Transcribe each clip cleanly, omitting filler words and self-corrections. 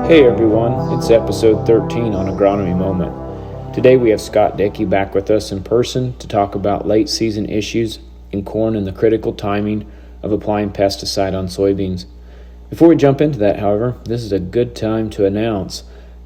Hey everyone, it's episode 13 on Agronomy Moment. Today we have Scott Dickey back with us in person to talk about late season issues in corn and the critical timing of applying pesticide on soybeans. Before we jump into that, however, this is a good time to announce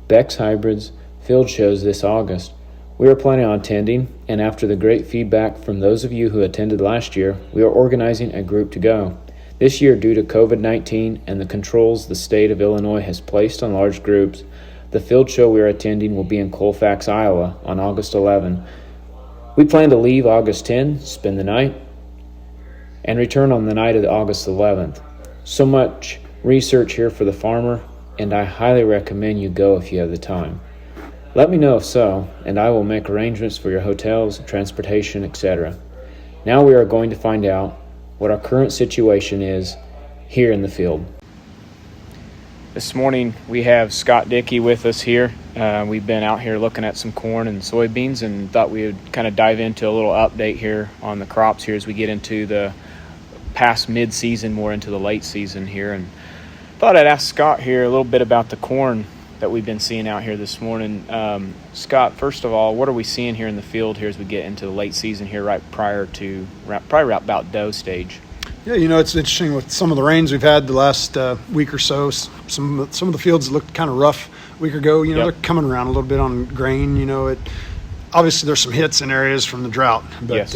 Beck's Hybrids field shows this August. We are planning on attending, and after the great feedback from those of you who attended last year, we are organizing a group to go. This year, due to COVID-19 and the controls the state of Illinois has placed on large groups, the field show we are attending will be in Colfax, Iowa on August 11. We plan to leave August 10, spend the night, and return on the night of August 11th. So much research here for the farmer, and I highly recommend you go if you have the time. Let me know if so, and I will make arrangements for your hotels, transportation, etc. Now we are going to find out what our current situation is here in the field. This morning we have Scott Dickey with us here. We've been out here looking at some corn and soybeans and thought we would kind of dive into a little update here on the crops here as we get into the past mid-season, more into the late season here. And thought I'd ask Scott here a little bit about the corn that we've been seeing out here this morning. Scott, first of all, what are we seeing here in the field here as we get into the late season here right prior to probably right about dough stage? Yeah, it's interesting with some of the rains we've had the last week or so. Some of the fields looked kind of rough a week ago. They're coming around a little bit on grain. Obviously there's some hits in areas from the drought, but yes.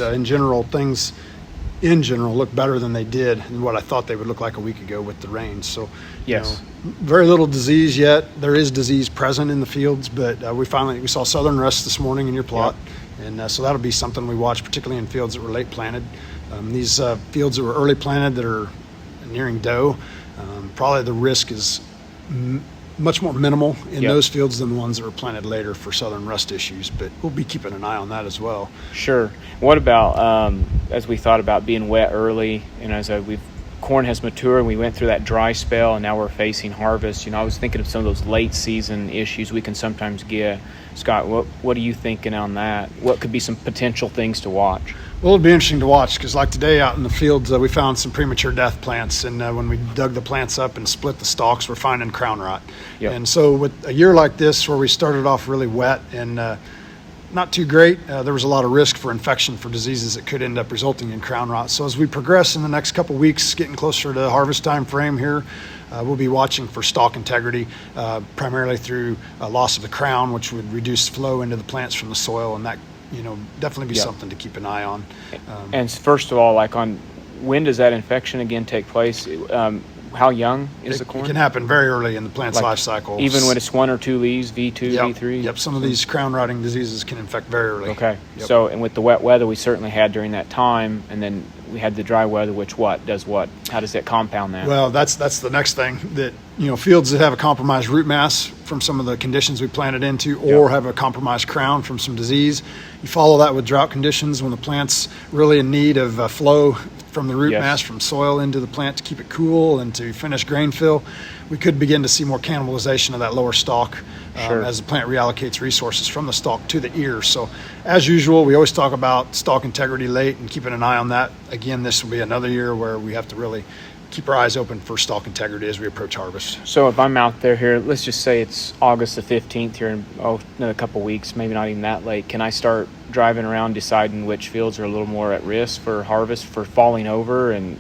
In general look better than they did and what I thought they would look like a week ago with the rains. So, yes. Very little disease yet. There is disease present in the fields, but we saw southern rust this morning in your plot, and so that'll be something we watch, particularly in fields that were late planted. These fields that were early planted that are nearing dough, probably the risk is much more minimal in those fields than the ones that were planted later for southern rust issues, but we'll be keeping an eye on that as well. Sure. What about as we thought about being wet early, and as corn has matured and we went through that dry spell and now we're facing harvest, I was thinking of some of those late season issues we can sometimes get. Scott, what are you thinking on that? What could be some potential things to watch? Well, it'll be interesting to watch because like today out in the fields, we found some premature death plants, and when we dug the plants up and split the stalks, we're finding crown rot. Yep. And so with a year like this where we started off really wet and not too great, there was a lot of risk for infection for diseases that could end up resulting in crown rot. So as we progress in the next couple of weeks, getting closer to the harvest time frame here, we'll be watching for stalk integrity, primarily through loss of the crown, which would reduce flow into the plants from the soil, and that definitely be something to keep an eye on. And first of all, when does that infection again take place? How young is the corn? It can happen very early in the plant's life cycle. Even when it's 1 or 2 leaves, V2, V3? Yep, some of these crown rotting diseases can infect very early. Okay, yep. So, and with the wet weather we certainly had during that time, and then we had the dry weather, which does what? How does that compound that? Well, that's the next thing, that fields that have a compromised root mass from some of the conditions we planted into, or have a compromised crown from some disease. You follow that with drought conditions when the plant's really in need of flow from the root mass from soil into the plant to keep it cool and to finish grain fill. We could begin to see more cannibalization of that lower stalk as the plant reallocates resources from the stalk to the ear. So as usual, we always talk about stalk integrity late and keeping an eye on that. Again, this will be another year where we have to really keep our eyes open for stalk integrity as we approach harvest. So if I'm out there here, let's just say it's August the 15th here in another couple weeks, maybe not even that late, can I start driving around deciding which fields are a little more at risk for harvest, for falling over, and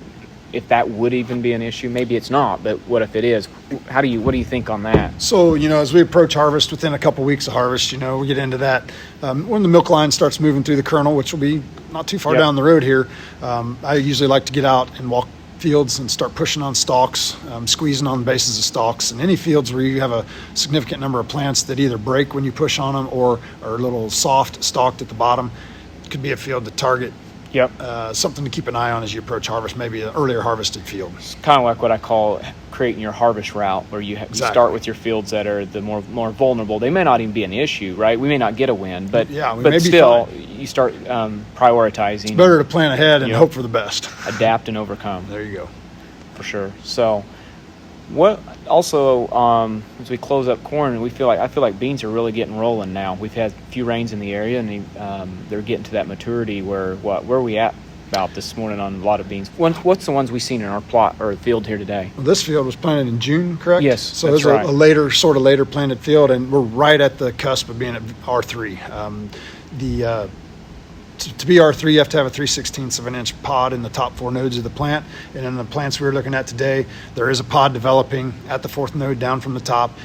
if that would even be an issue? Maybe it's not, but what if it is? What do you think on that? So, as we approach harvest, within a couple weeks of harvest, we get into that. When the milk line starts moving through the kernel, which will be not too far down the road here, I usually like to get out and walk fields and start pushing on stalks, squeezing on the bases of stalks. And any fields where you have a significant number of plants that either break when you push on them or are a little soft stalked at the bottom, it could be a field to target. Something to keep an eye on as you approach harvest, maybe an earlier harvested field. It's kind of like what I call creating your harvest route, where you start with your fields that are the more vulnerable. They may not even be an issue, right? We may not get a win, but still, you start prioritizing. It's better to plan ahead and hope for the best. Adapt and overcome. There you go. For sure. So, what also as we close up corn, I feel like beans are really getting rolling now. We've had a few rains in the area, and they're getting to that maturity where are we at about this morning on a lot of beans. What's the ones we've seen in our plot or field here today? Well, this field was planted in June, correct? Yes, so that's it's right. a later planted field, and we're right at the cusp of being at R3. To be R3, you have to have a 3/16 of an inch pod in the top 4 nodes of the plant. And in the plants we were looking at today, there is a pod developing at the 4th node down from the top.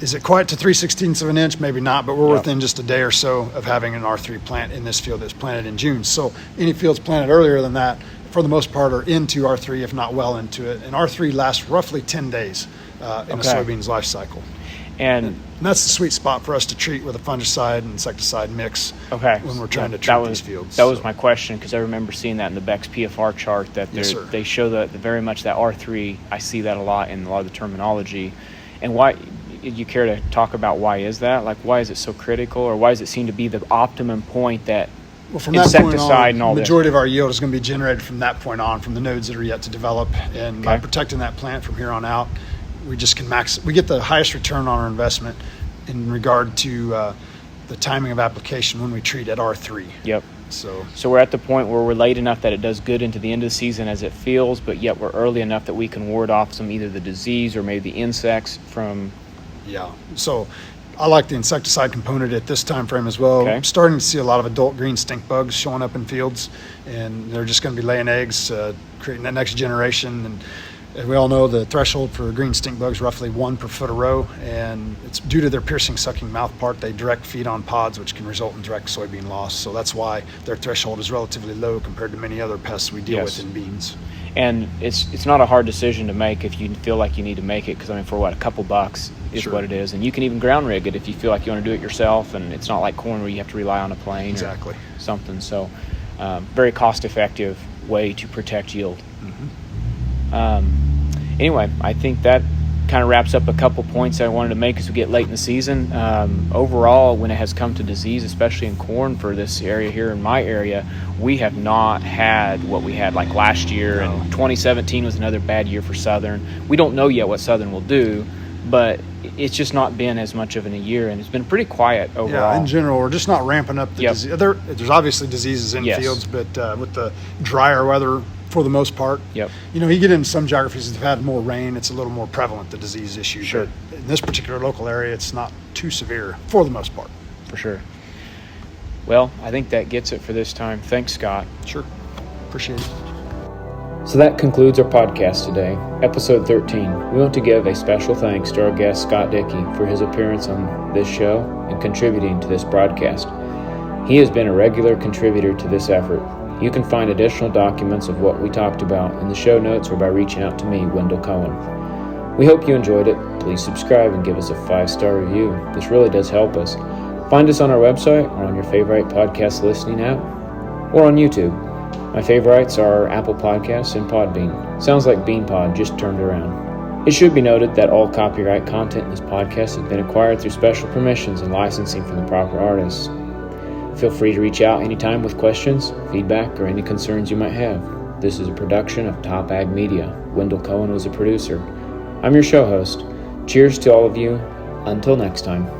Is it quite to 3/16 of an inch? Maybe not, but we're within just a day or so of having an R3 plant in this field that's planted in June. So any fields planted earlier than that, for the most part, are into R3, if not well into it. And R3 lasts roughly 10 days in a soybean's life cycle. And that's the sweet spot for us to treat with a fungicide and insecticide mix when we're trying to treat these fields. That was my question, because I remember seeing that in the Beck's PFR chart, that they show that very much that R3. I see that a lot in a lot of the terminology. And why, you care to talk about why is that? Like, why is it so critical, or why does it seem to be the optimum point that from insecticide that point on, and all the majority of our yield is going to be generated from that point on, from the nodes that are yet to develop. And by protecting that plant from here on out, we just can we get the highest return on our investment in regard to the timing of application when we treat at R3. Yep. So we're at the point where we're late enough that it does good into the end of the season as it feels, but yet we're early enough that we can ward off either the disease or maybe the insects from. Yeah. So I like the insecticide component at this time frame as well. I'm starting to see a lot of adult green stink bugs showing up in fields, and they're just going to be laying eggs, creating that next generation. And we all know the threshold for green stink bugs roughly 1 per foot a row, and it's due to their piercing, sucking mouth part. They direct feed on pods, which can result in direct soybean loss. So that's why their threshold is relatively low compared to many other pests we deal with in beans. And it's not a hard decision to make if you feel like you need to make it, because for a couple bucks is what it is. And you can even ground rig it if you feel like you want to do it yourself, and it's not like corn where you have to rely on a plane or something. So very cost effective way to protect yield. Anyway, I think that kind of wraps up a couple points I wanted to make as we get late in the season. Overall, when it has come to disease, especially in corn for this area here in my area, we have not had what we had like last year. And 2017 was another bad year for Southern. We don't know yet what Southern will do, but it's just not been as much of in a year, and it's been pretty quiet overall. Yeah, in general, we're just not ramping up the disease. There's obviously diseases in fields, but with the drier weather, for the most part. You get into some geographies that have had more rain, it's a little more prevalent, the disease issue. But in this particular local area, it's not too severe for the most part. For sure. Well, I think that gets it for this time. Thanks, Scott. Sure. Appreciate it. So that concludes our podcast today, episode 13. We want to give a special thanks to our guest, Scott Dickey, for his appearance on this show and contributing to this broadcast. He has been a regular contributor to this effort. You can find additional documents of what we talked about in the show notes or by reaching out to me, Wendell Cohen. We hope you enjoyed it. Please subscribe and give us a 5-star review. This really does help us. Find us on our website or on your favorite podcast listening app or on YouTube. My favorites are Apple Podcasts and Podbean. Sounds like BeanPod just turned around. It should be noted that all copyright content in this podcast has been acquired through special permissions and licensing from the proper artists. Feel free to reach out anytime with questions, feedback, or any concerns you might have. This is a production of Top Ag Media. Wendell Cohen was a producer. I'm your show host. Cheers to all of you. Until next time.